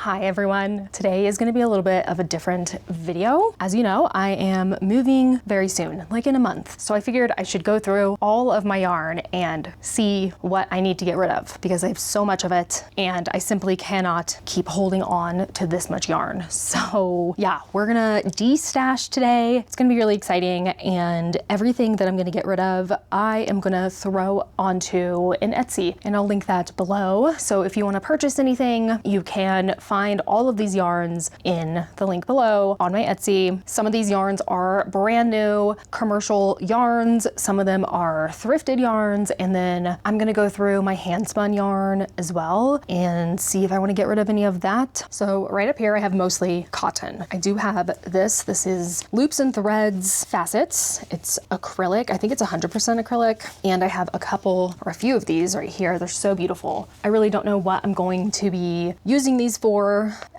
Hi everyone. Today is going to be a little bit of a different video. As you know, I am moving very soon, like in a month. So I figured I should go through all of my yarn and see what I need to get rid of because I have so much of it and I simply cannot keep holding on to this much yarn. So yeah, we're gonna destash today. It's gonna be really exciting, and everything that I'm gonna get rid of, I am gonna throw onto an Etsy, and I'll link that below. So if you want to purchase anything, you can find all of these yarns in the link below on my Etsy. Some of these yarns are brand new commercial yarns. Some of them are thrifted yarns. And then I'm going to go through my handspun yarn as well and see if I want to get rid of any of that. So right up here, I have mostly cotton. I do have this. This is loops and threads facets. It's acrylic. I think it's 100% acrylic. And I have a couple or a few of these right here. They're so beautiful. I really don't know what I'm going to be using these for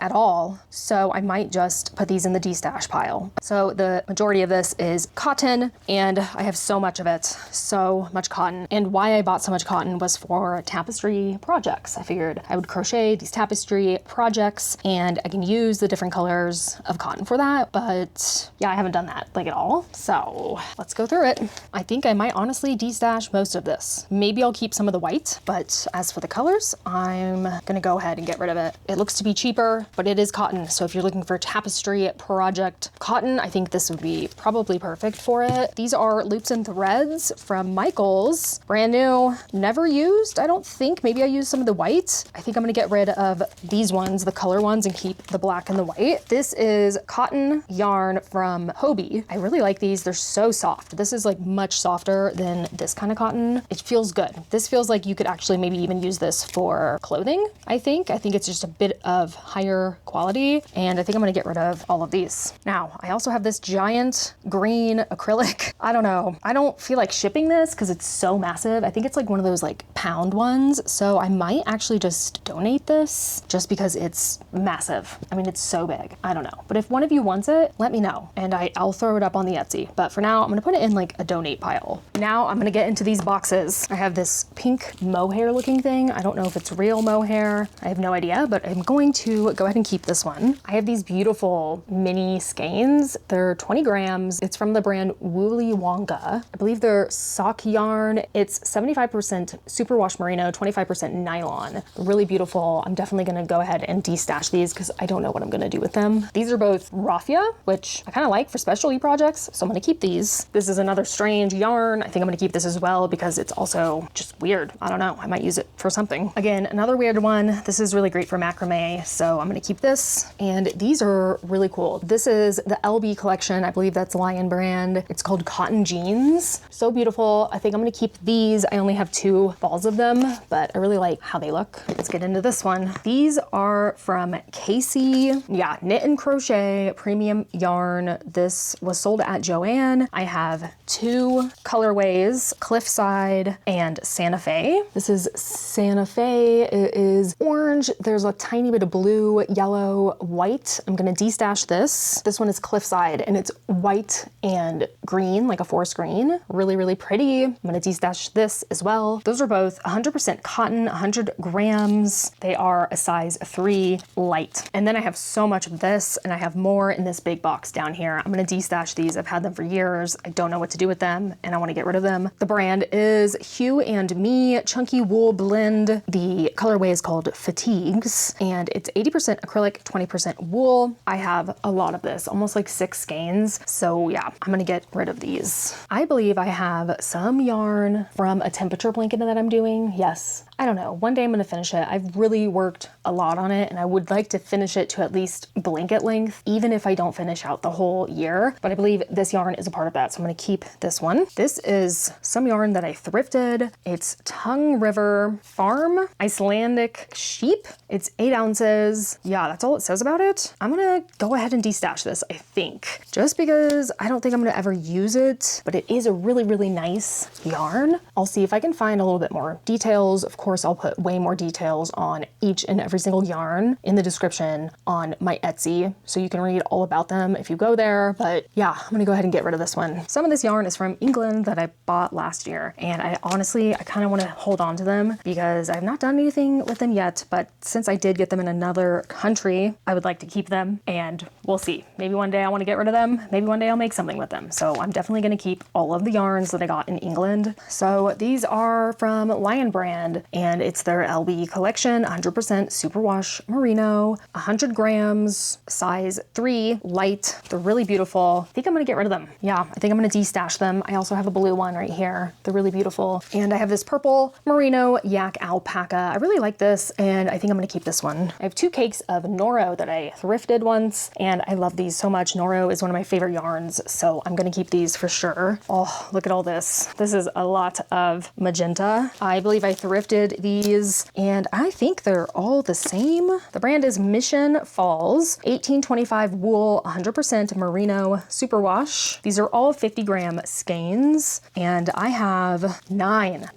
at all, so I might just put these in the destash pile. So the majority of this is cotton, and I have so much of it, so much cotton. And why I bought so much cotton was for tapestry projects. I figured I would crochet these tapestry projects and I can use the different colors of cotton for that, but yeah, I haven't done that like at all. So let's go through it. I think I might honestly destash most of this. Maybe I'll keep some of the white, but as for the colors, I'm gonna go ahead and get rid of it. It looks to be cheaper, but it is cotton. So if you're looking for a tapestry project cotton, I think this would be probably perfect for it. These are loops and threads from Michaels, brand new, never used. I don't think, maybe I used some of the white. I think I'm gonna get rid of these ones, the color ones, and keep the black and the white. This is cotton yarn from Hobie. I really like these. They're so soft. This is like much softer than this kind of cotton. It feels good. This feels like you could actually maybe even use this for clothing, I think. I think it's just a bit of higher quality, and I think I'm gonna get rid of all of these. Now, I also have this giant green acrylic. I don't know. I don't feel like shipping this because it's so massive. I think it's like one of those like pound ones. So I might actually just donate this just because it's massive. I mean, it's so big. I don't know. But if one of you wants it, let me know and I'll throw it up on the Etsy. But for now, I'm gonna put it in like a donate pile. Now I'm gonna get into these boxes. I have this pink mohair looking thing. I don't know if it's real mohair. I have no idea, but I'm going to go ahead and keep this one. I have these beautiful mini skeins. They're 20 grams. It's from the brand Woolly Wonka. I believe they're sock yarn. It's 75% superwash merino, 25% nylon. Really beautiful. I'm definitely gonna go ahead and destash these because I don't know what I'm gonna do with them. These are both raffia, which I kind of like for specialty projects, so I'm gonna keep these. This is another strange yarn. I think I'm gonna keep this as well because it's also just weird. I don't know. I might use it for something. Again, another weird one. This is really great for macrame, so I'm gonna keep this. And these are really cool. This is the LB collection. I believe that's Lion brand. It's called Cotton Jeans. So beautiful. I think I'm gonna keep these. I only have 2 balls of them, but I really like how they look. Let's get into this one. These are from Casey. Yeah, knit and crochet premium yarn. This was sold at Joann. I have 2 colorways, Cliffside and Santa Fe. This is Santa Fe. It is orange. There's a tiny bit of blue, yellow, white. I'm gonna destash this. This one is Cliffside and it's white and green, like a forest green. Really, really pretty. I'm gonna destash this as well. Those are both 100% cotton, 100 grams. They are a size 3 light. And then I have so much of this, and I have more in this big box down here. I'm gonna destash these. I've had them for years. I don't know what to do with them and I wanna get rid of them. The brand is Hue and Me Chunky Wool Blend. The colorway is called Fatigues, and it's 80% acrylic, 20% wool. I have a lot of this, almost like 6 skeins. So yeah, I'm gonna get rid of these. I believe I have some yarn from a temperature blanket that I'm doing. Yes, I don't know. One day I'm gonna finish it. I've really worked a lot on it and I would like to finish it to at least blanket length, even if I don't finish out the whole year. But I believe this yarn is a part of that. So I'm gonna keep this one. This is some yarn that I thrifted. It's Tongue River Farm Icelandic Sheep. It's 8 ounces. Yeah, that's all it says about it. I'm gonna go ahead and destash this, I think, just because I don't think I'm gonna ever use it, but it is a really, really nice yarn. I'll see if I can find a little bit more details, of course, I'll put way more details on each and every single yarn in the description on my Etsy, so you can read all about them if you go there. But yeah, I'm gonna go ahead and get rid of this one. Some of this yarn is from England that I bought last year, and I kind of want to hold on to them because I've not done anything with them yet, but since I did get them in another country, I would like to keep them, and we'll see. Maybe one day I want to get rid of them. Maybe one day I'll make something with them. So I'm definitely going to keep all of the yarns that I got in England. So these are from Lion Brand, and it's their LB collection, 100% superwash merino, 100 grams, size 3, light. They're really beautiful. I think I'm going to get rid of them. Yeah, I think I'm going to destash them. I also have a blue one right here. They're really beautiful. And I have this purple merino yak alpaca. I really like this, and I think I'm going to keep this one. I have 2 cakes of Noro that I thrifted once, and I love these so much. Noro is one of my favorite yarns, so I'm going to keep these for sure. Oh, look at all this. This is a lot of magenta. I believe I thrifted these, and I think they're all the same. The brand is Mission Falls, 1825 wool, 100% merino superwash. These are all 50-gram skeins, and I have nine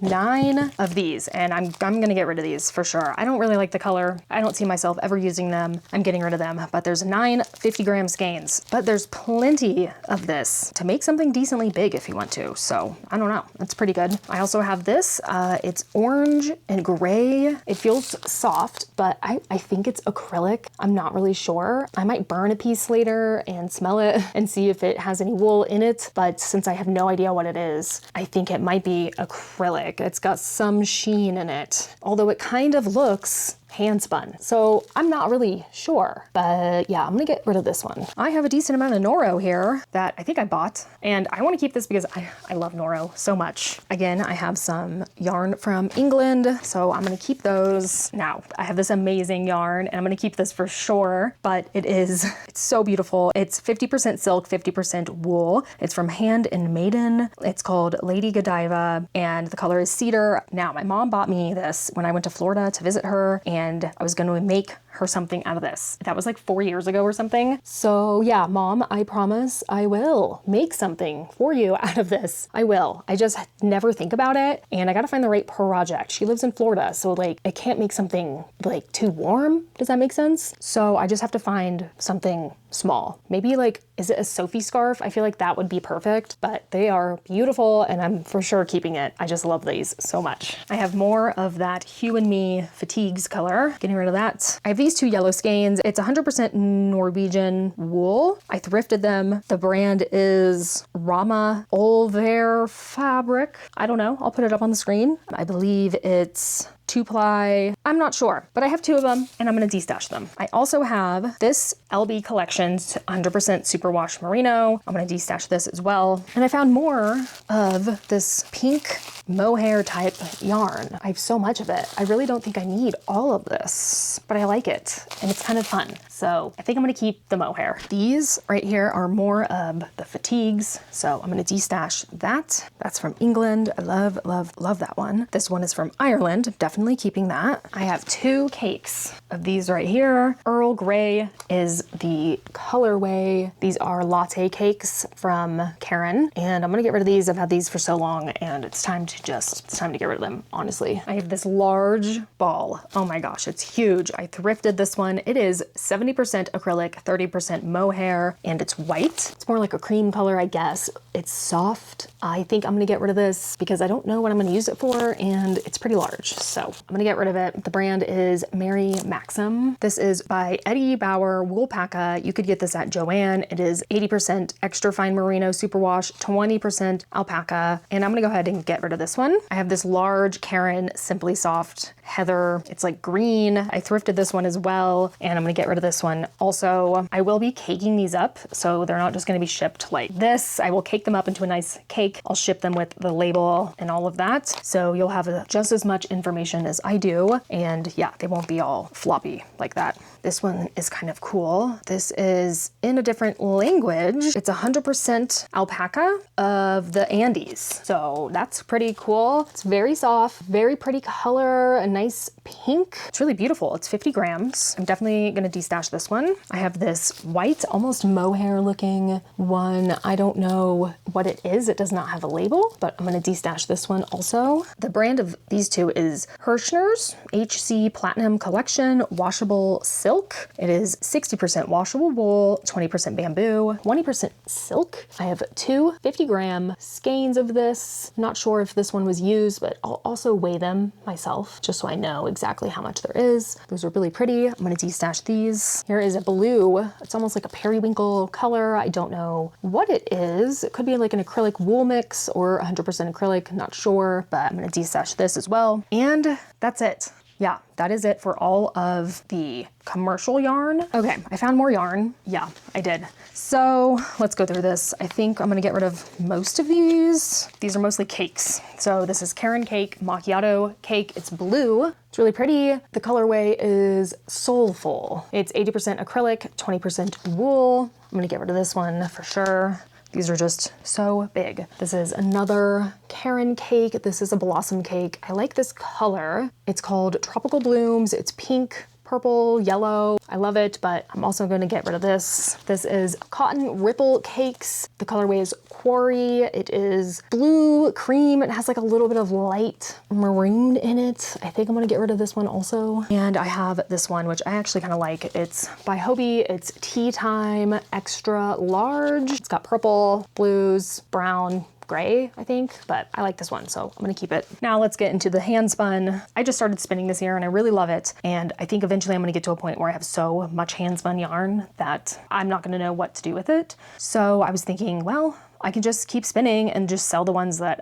of these, and I'm gonna get rid of these for sure. I don't really like the color. I don't see myself ever using them. I'm getting rid of them, but there's 9 50-gram skeins, but there's plenty of this to make something decently big if you want to. So I don't know, that's pretty good. I also have this, it's orange and gray. It feels soft, but I think it's acrylic. I'm not really sure. I might burn a piece later and smell it and see if it has any wool in it, but since I have no idea what it is, I think it might be acrylic. It's got some sheen in it, although it kind of looks handspun. So I'm not really sure, but yeah, I'm gonna get rid of this one. I have a decent amount of Noro here that I think I bought, and I want to keep this because I love Noro so much. Again, I have some yarn from England, so I'm gonna keep those. Now, I have this amazing yarn, and I'm gonna keep this for sure, but it's so beautiful. It's 50% silk, 50% wool. It's from Hand and Maiden. It's called Lady Godiva, and the color is cedar. Now, my mom bought me this when I went to Florida to visit her, and I was going to make her something out of this. That was like 4 years ago or something. So yeah, Mom, I promise I will make something for you out of this. I will. I just never think about it, and I got to find the right project. She lives in Florida, so like I can't make something like too warm. Does that make sense? So I just have to find something small. Maybe like, is it a Sophie scarf? I feel like that would be perfect, but they are beautiful, and I'm for sure keeping it. I just love these so much. I have more of that Hue and Me Fatigues color. Getting rid of that. I have these 2 yellow skeins. It's 100% Norwegian wool. I thrifted them. The brand is Rama Olver Fabric. I don't know. I'll put it up on the screen. I believe it's 2-ply. I'm not sure, but I have 2 of them, and I'm gonna destash them. I also have this LB Collections 100% superwash merino. I'm gonna destash this as well. And I found more of this pink mohair type yarn. I have so much of it. I really don't think I need all of this, but I like it, and it's kind of fun. So I think I'm gonna keep the mohair. These right here are more of the fatigues, so I'm gonna destash that. That's from England. I love, love, love that one. This one is from Ireland. Definitely keeping that. I have 2 cakes of these right here. Earl Grey is the colorway. These are latte cakes from Karen, and I'm gonna get rid of these. I've had these for so long, and it's time to get rid of them, honestly. I have this large ball. Oh my gosh, it's huge. I thrifted this one. It is 70% acrylic, 30% mohair, and it's white. It's more like a cream color, I guess. It's soft. I think I'm gonna get rid of this because I don't know what I'm gonna use it for, and it's pretty large, so I'm gonna get rid of it. The brand is Mary Maxim. This is by Eddie Bauer Woolpacka. You could get this at Joann. It is 80% extra fine merino superwash, 20% alpaca, and I'm gonna go ahead and get rid of this one. I have this large Karen Simply Soft heather. It's like green. I thrifted this one as well, and I'm gonna get rid of this one. Also, I will be caking these up, so they're not just gonna be shipped like this. I will cake them up into a nice cake. I'll ship them with the label and all of that, so you'll have just as much information as I do, and yeah, they won't be all floppy like that. This one is kind of cool. This is in a different language. It's 100% alpaca of the Andes, so that's pretty cool. It's very soft, very pretty color, a nice pink. It's really beautiful. It's 50 grams. I'm definitely gonna destash this one. I have this white, almost mohair looking one. I don't know what it is. It does not have a label, but I'm gonna destash this one also. The brand of these two is Hirschner's HC Platinum Collection Washable Silk. It is 60% washable wool, 20% bamboo, 20% silk. I have two 50-gram skeins of this. Not sure if this one was used, but I'll also weigh them myself just so I know exactly how much there is. Those are really pretty. I'm gonna destash these. Here is a blue. It's almost like a periwinkle color. I don't know what it is. It could be like an acrylic wool mix or 100% acrylic, not sure, but I'm gonna destash this as well. And that's it. Yeah, that is it for all of the commercial yarn. Okay, I found more yarn. Yeah, I did. So let's go through this. I think I'm gonna get rid of most of these. These are mostly cakes. So this is Karen Cake Macchiato Cake. It's blue. It's really pretty. The colorway is Soulful. It's 80% acrylic, 20% wool. I'm gonna get rid of this one for sure. These are just so big. This is another Karen cake. This is a blossom cake. I like this color. It's called Tropical Blooms. It's pink, purple, yellow. I love it, but I'm also gonna get rid of this. This is Cotton Ripple Cakes. The colorway is Quarry. It is blue cream. It has like a little bit of light maroon in it. I think I'm gonna get rid of this one also. And I have this one, which I actually kind of like. It's by Hobie. It's Tea Time Extra Large. It's got purple, blues, brown, gray, I think, but I like this one, so I'm gonna keep it. Now let's get into the hand spun. I just started spinning this year and I really love it. And I think eventually I'm gonna get to a point where I have so much hand spun yarn that I'm not gonna know what to do with it. So I was thinking, well, I can just keep spinning and just sell the ones that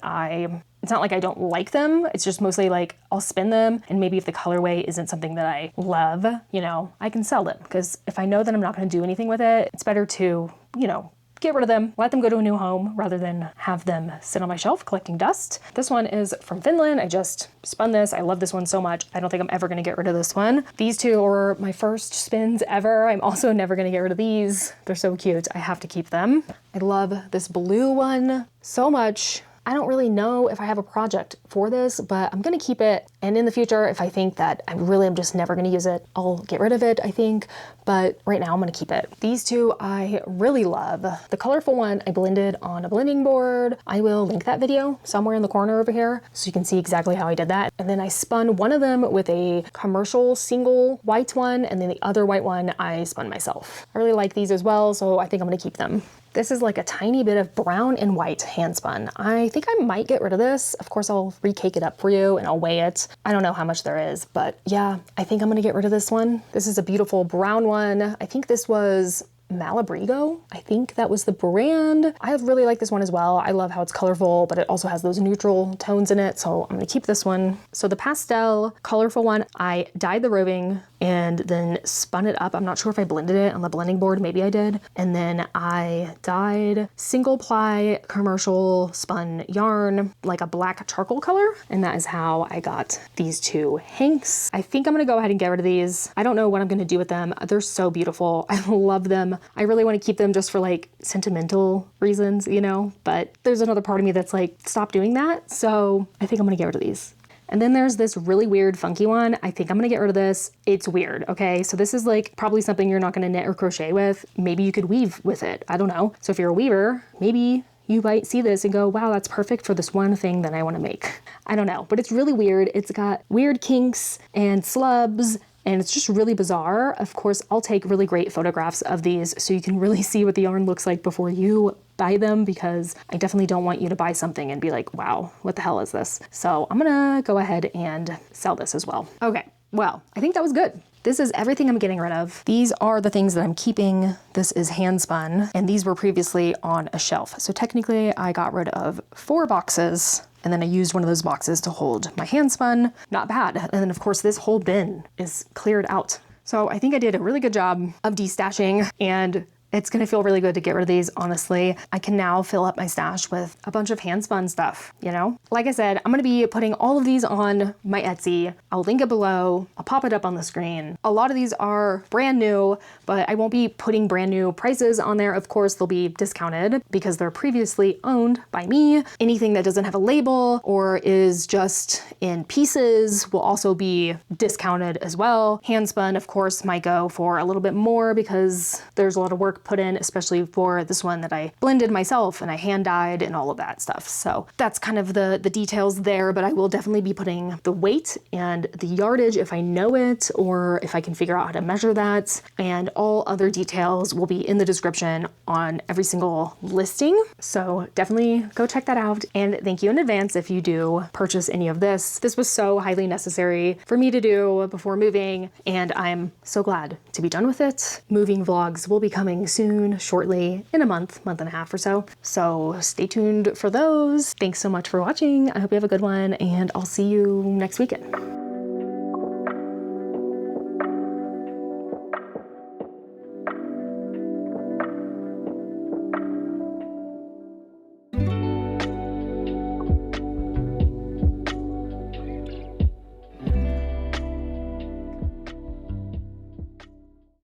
it's not like I don't like them. It's just mostly like I'll spin them and maybe if the colorway isn't something that I love, you know, I can sell them. Because if I know that I'm not gonna do anything with it, it's better to, you know, get rid of them, let them go to a new home rather than have them sit on my shelf collecting dust. This one is from Finland. I just spun this. I love this one so much. I don't think I'm ever gonna get rid of this one. These two are my first spins ever. I'm also never gonna get rid of these. They're so cute. I have to keep them. I love this blue one so much. I don't really know if I have a project for this, but I'm gonna keep it. And in the future, if I think that I really am just never gonna use it, I'll get rid of it, I think. But right now I'm gonna keep it. These two I really love. The colorful one I blended on a blending board. I will link that video somewhere in the corner over here so you can see exactly how I did that. And then I spun one of them with a commercial single white one, and then the other white one I spun myself. I really like these as well, so I think I'm gonna keep them. This is like a tiny bit of brown and white hand spun. I think I might get rid of this. Of course, I'll recake it up for you and I'll weigh it. I don't know how much there is, but yeah, I think I'm gonna get rid of this one. This is a beautiful brown one. I think this was Malabrigo. I think that was the brand. I really like this one as well. I love how it's colorful, but it also has those neutral tones in it, so I'm gonna keep this one. So the pastel colorful one, I dyed the roving and then spun it up. I'm not sure if I blended it on the blending board, maybe I did. And then I dyed single ply commercial spun yarn, like a black charcoal color. And that is how I got these two hanks. I think I'm gonna go ahead and get rid of these. I don't know what I'm gonna do with them. They're so beautiful. I love them. I really wanna keep them just for like sentimental reasons, you know, but there's another part of me that's like, stop doing that. So I think I'm gonna get rid of these. And then there's this really weird funky one. I think I'm gonna get rid of this. It's weird, okay? So this is like probably something you're not gonna knit or crochet with. Maybe you could weave with it, I don't know. So if you're a weaver, maybe you might see this and go, wow, that's perfect for this one thing that I wanna make. I don't know, but it's really weird. It's got weird kinks and slubs and it's just really bizarre. Of course, I'll take really great photographs of these so you can really see what the yarn looks like before you buy them, because I definitely don't want you to buy something and be like, wow, what the hell is this? So I'm gonna go ahead and sell this as well. Okay, well, I think that was good. This is everything I'm getting rid of. These are the things that I'm keeping. This is hand spun, and these were previously on a shelf. So technically I got rid of 4 boxes, and then I used one of those boxes to hold my hand spun. Not bad. And then of course this whole bin is cleared out. So I think I did a really good job of destashing, and It's gonna feel really good to get rid of these, honestly. I can now fill up my stash with a bunch of handspun stuff, you know? Like I said, I'm gonna be putting all of these on my Etsy. I'll link it below. I'll pop it up on the screen. A lot of these are brand new, but I won't be putting brand new prices on there. Of course, they'll be discounted because they're previously owned by me. Anything that doesn't have a label or is just in pieces will also be discounted as well. Handspun, of course, might go for a little bit more because there's a lot of work put in, especially for this one that I blended myself and I hand dyed and all of that stuff. So that's kind of the details there, but I will definitely be putting the weight and the yardage if I know it or if I can figure out how to measure that, and all other details will be in the description on every single listing. So definitely go check that out, and thank you in advance if you do purchase any of this. This was so highly necessary for me to do before moving, and I'm so glad to be done with it. Moving vlogs will be coming soon, shortly, in a month and a half or so. So stay tuned for those. Thanks so much for watching. I hope you have a good one, and I'll see you next weekend.